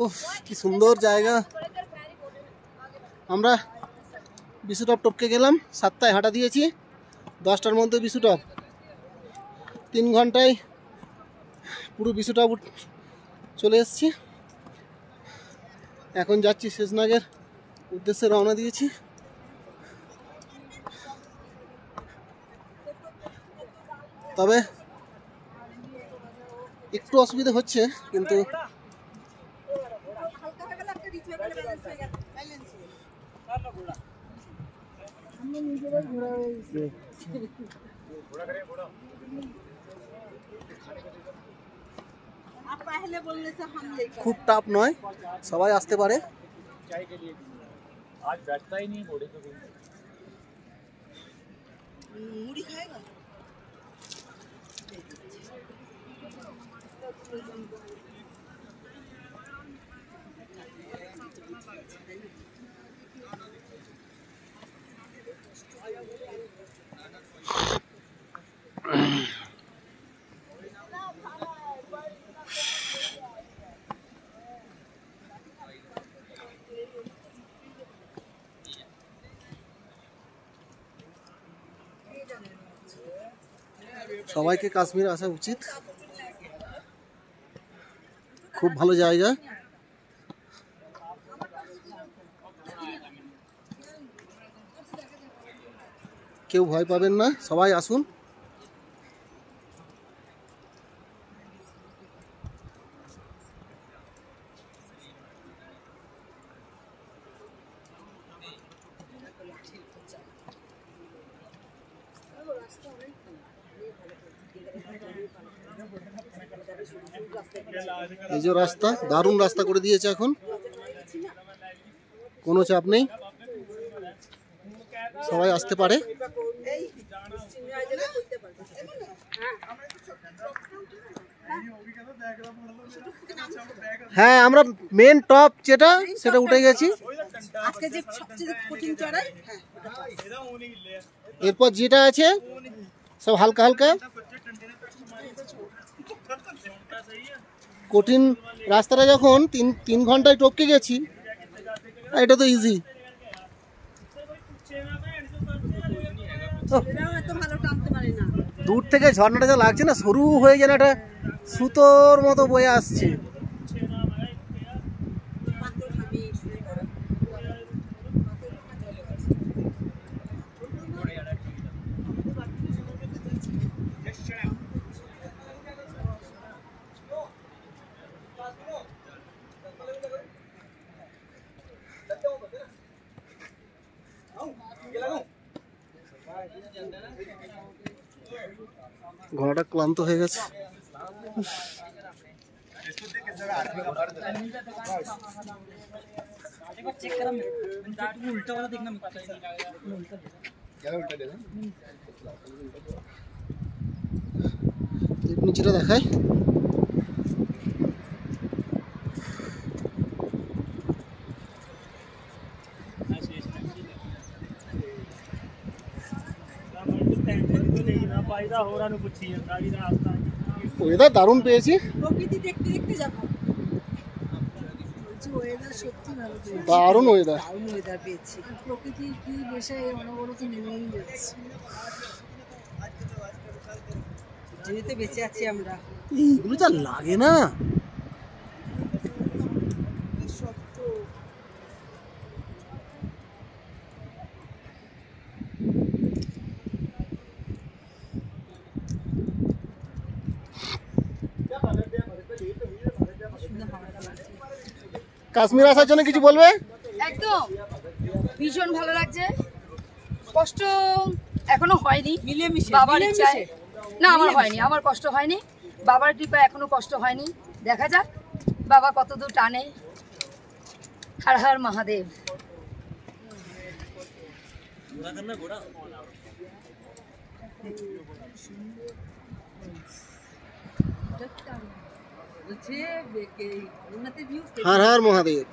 উফ কি সুন্দর জায়গা। আমরা বিশুটপ টপকে গেলাম, 7টায় হাঁটা দিয়েছি, 10টার মধ্যে বিশুটপ। 3 ঘন্টায় পুরো বিশুটপ চলে এসেছি। এখন যাচ্ছি শেষনাগের উদ্দেশ্যে, রওনা দিয়েছি। তবে একটু অসুবিধা হচ্ছে, কিন্তু খুব টাফ নয়, সবাই আসতে পারে। সবাইকে কাশ্মীর আসা উচিত, খুব ভালো জায়গা। কেউ ভয় পাবেন না, সবাই আসুন। এই যে রাস্তা, দারুণ রাস্তা করে দিয়েছে, এখন কোনো চাপ নেই, সবাই আসতে পারে। হ্যাঁ, আমরা মেন টপ যেটা সেটা উঠে গেছি। এরপর যেটা আছে সব হালকা হালকা। কঠিন রাস্তাটা যখন 3 ঘন্টায় টপকে গেছি, এটা তো ইজি। দূর থেকে ঝর্ণাটা যা লাগছে না, সরু হয়ে যেন একটা সুতোর মতো বয়ে আসছে। ঘোড়াটা ক্লান্ত হয়ে গেছে। নিচেটা দেখায়, ওয়েদার দারুণ পেয়েছি। প্রকৃতি দেখতে দেখতে যাবো, দারুণ ওয়েদার পেয়েছি। প্রকৃতির কি বেশে অনবরত নেমেই যাচ্ছে, যেহেতু বেঁচে আছি আমরা। এইগুলো যা লাগে না, কাশ্মীর আসার জন্য কিছু বলবে? একদম ভীষণ ভালো লাগছে, কষ্ট এখনো হয়নি, বাবার ইচ্ছায়। না, আমার হয়নি, আমার কষ্ট হয়নি, বাবার কৃপা এখনো কষ্ট হয়নি। দেখা যাক বাবা কতদূর টানে। হর হর মহাদেব। হর হর মহাদেব।